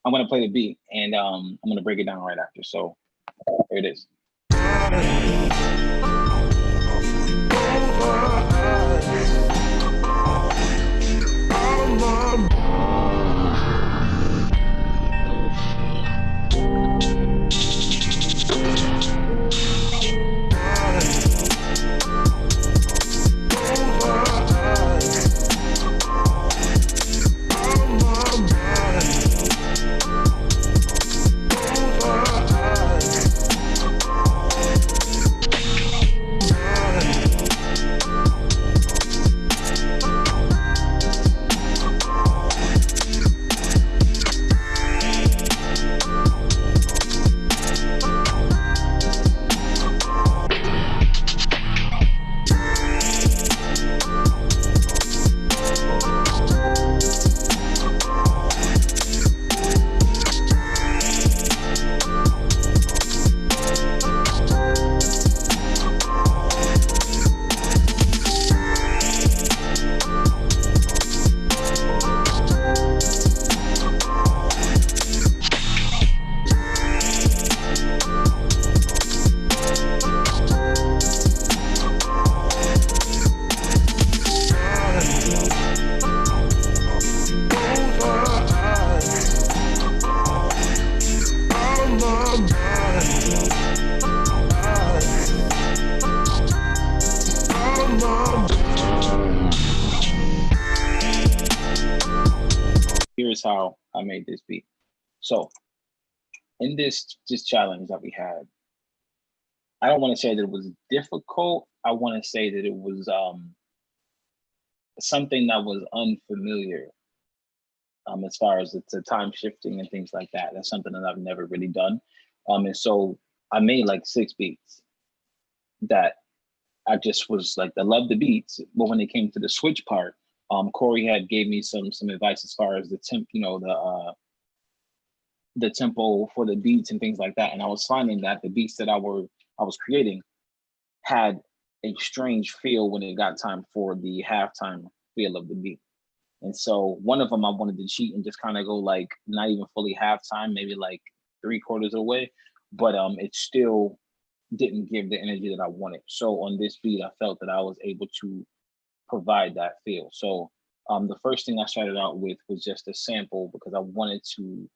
I'm gonna play the beat, and I'm gonna break it down right after. So here it is. Here's how I made this beat. So in this challenge that we had, I don't want to say that it was difficult. I want to say that it was something that was unfamiliar as far as the time shifting and things like that. That's something that I've never really done. And so I made like 6 beats that I just was like, I love the beats, but when it came to the switch part, Corey had gave me some advice as far as the temp, you know, the tempo for the beats and things like that. And I was finding that the beats that I was creating had a strange feel when it got time for the halftime feel of the beat. And so one of them I wanted to cheat and just kind of go like not even fully halftime, maybe like 3/4 of the way, but it still didn't give the energy that I wanted. So on this beat, I felt that I was able to provide that feel. So the first thing I started out with was just a sample because I wanted to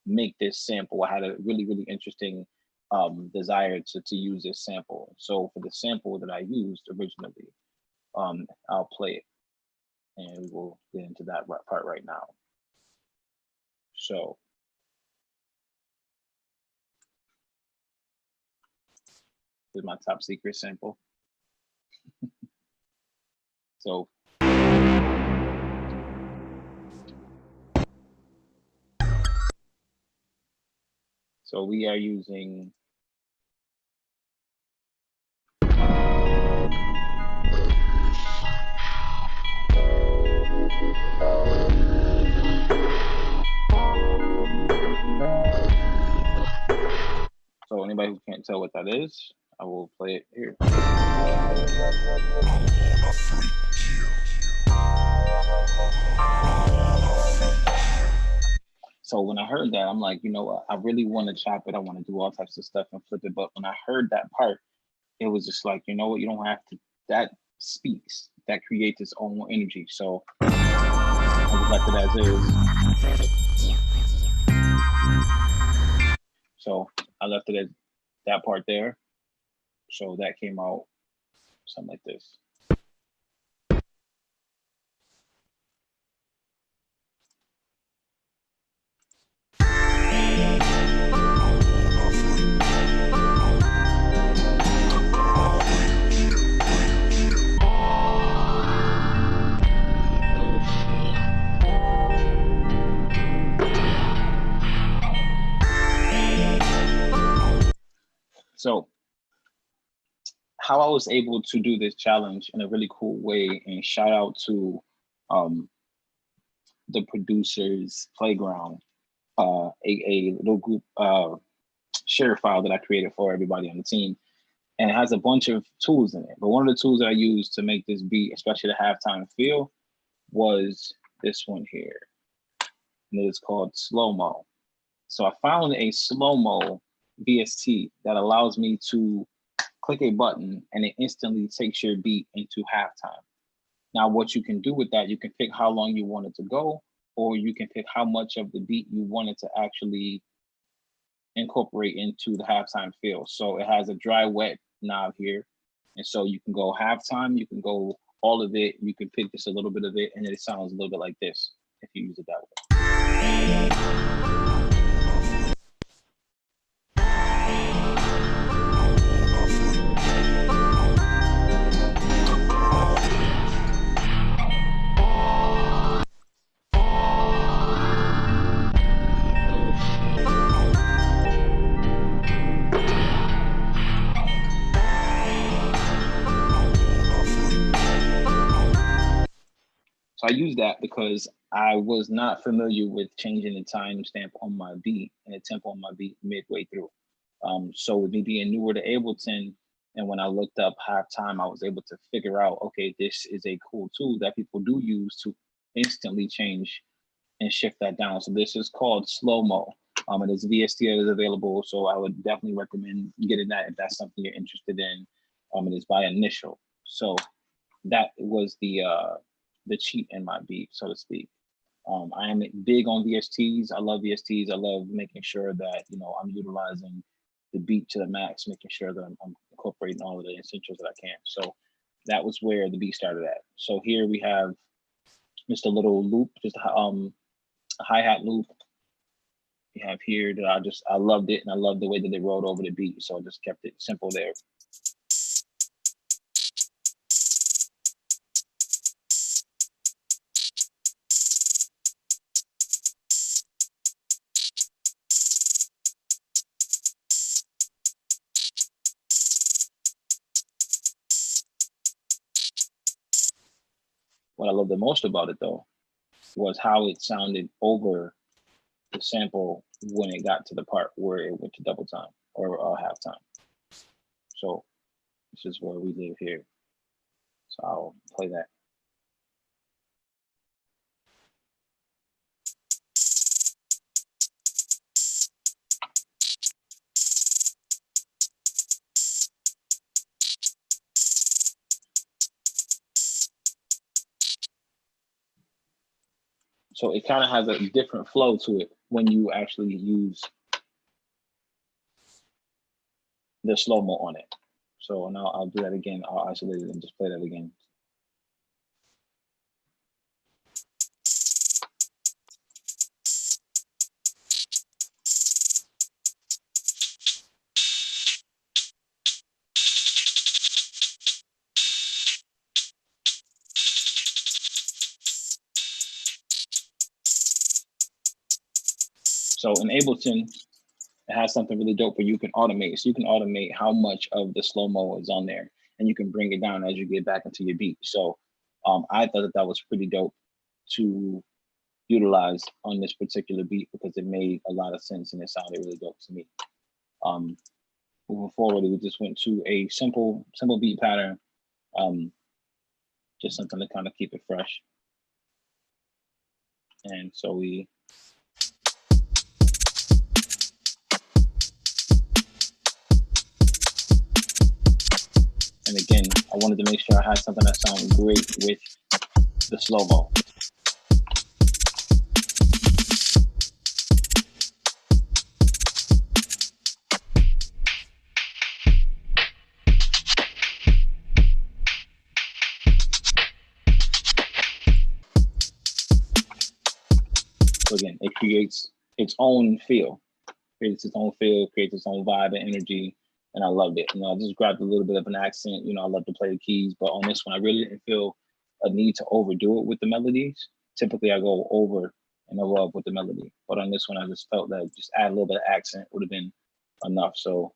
make this sample. I had a really interesting desire to use this sample. So for the sample that I used originally, I'll play it and we will get into that part right now. So this is my top secret sample. So we are using so anybody who can't tell what that is, I will play it here. So when I heard that, I'm like, you know what? I really want to chop it. I want to do all types of stuff and flip it. But when I heard that part, it was just like, you know what? You don't have to. That speaks. That creates its own energy. So I just left it as is. So I left it at that part there. So that came out something like this. So how I was able to do this challenge in a really cool way, and shout out to the producers Playground, a little group share file that I created for everybody on the team. And it has a bunch of tools in it. But one of the tools that I used to make this beat, especially the halftime feel, was this one here. And it's called Slow-Mo. So I found a slow-mo VST that allows me to click a button and it instantly takes your beat into halftime. Now, what you can do with that, you can pick how long you want it to go, or you can pick how much of the beat you want it to actually incorporate into the halftime feel. So it has a dry wet knob here. And so you can go halftime, you can go all of it, you can pick just a little bit of it, and it sounds a little bit like this if you use it that way. So I use that because I was not familiar with changing the timestamp on my beat and the tempo on my beat midway through. So with me being newer to Ableton, and when I looked up halftime, I was able to figure out, okay, this is a cool tool that people do use to instantly change and shift that down. So this is called slow-mo. It is VST that is available, so I would definitely recommend getting that if that's something you're interested in. It is by Initial. So that was the cheat in my beat, so to speak. I am big on VSTs. I love VSTs. I love making sure that, you know, I'm utilizing the beat to the max, making sure that I'm incorporating all of the essentials that I can. So that was where the beat started at. So here we have just a little loop, just a hi-hat loop. We have here that I loved it, and I loved the way that they rolled over the beat. So I just kept it simple there. What I loved the most about it, though, was how it sounded over the sample when it got to the part where it went to double time or halftime. So this is where we live here. So I'll play that. So it kind of has a different flow to it when you actually use the slow-mo on it. So now I'll do that again. I'll isolate it and just play that again. So in Ableton, it has something really dope where you can automate. So you can automate how much of the slow-mo is on there, and you can bring it down as you get back into your beat. So I thought that was pretty dope to utilize on this particular beat because it made a lot of sense and it sounded really dope to me. Moving forward, we just went to a simple beat pattern, just something to kind of keep it fresh. And so we and again, I wanted to make sure I had something that sounded great with the slow-mo. So again, it creates its own feel, creates its own vibe and energy. And I loved it. You know, I just grabbed a little bit of an accent. You know, I love to play the keys, but on this one, I really didn't feel a need to overdo it with the melodies. Typically, I go over and above with the melody, but on this one, I just felt that just add a little bit of accent would have been enough. So.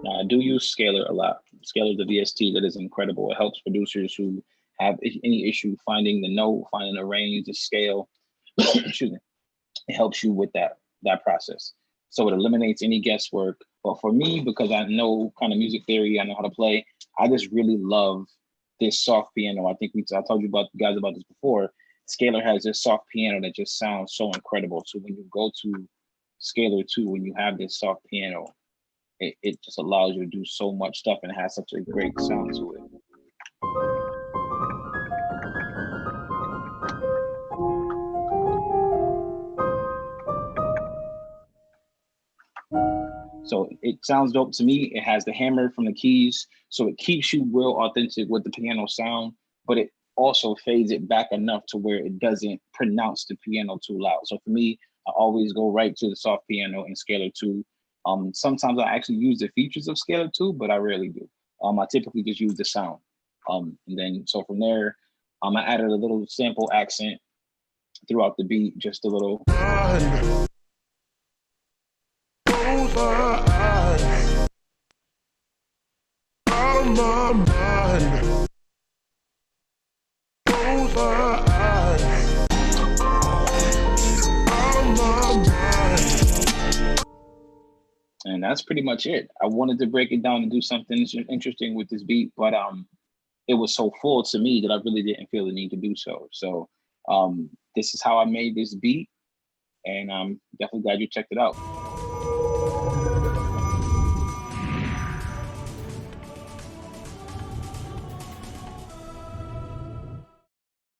I do use Scalar a lot. Scalar, the VST, that is incredible. It helps producers who have any issue finding the note, finding the range, the scale, excuse me, it helps you with that process. So it eliminates any guesswork. But for me, because I know kind of music theory, I know how to play, I just really love this soft piano. I think I told you guys about this before. Scalar has this soft piano that just sounds so incredible. So when you go to Scalar 2, when you have this soft piano, it just allows you to do so much stuff and it has such a great sound to it. So it sounds dope to me. It has the hammer from the keys, so it keeps you real authentic with the piano sound, but it also fades it back enough to where it doesn't pronounce the piano too loud. So for me, I always go right to the soft piano in Scalar 2. Sometimes I actually use the features of Scalar 2, but I rarely do. I typically just use the sound. And then, so from there, I added a little sample accent throughout the beat, just a little. And that's pretty much it. I wanted to break it down and do something interesting with this beat, but it was so full to me that I really didn't feel the need to do so. So this is how I made this beat, and I'm definitely glad you checked it out.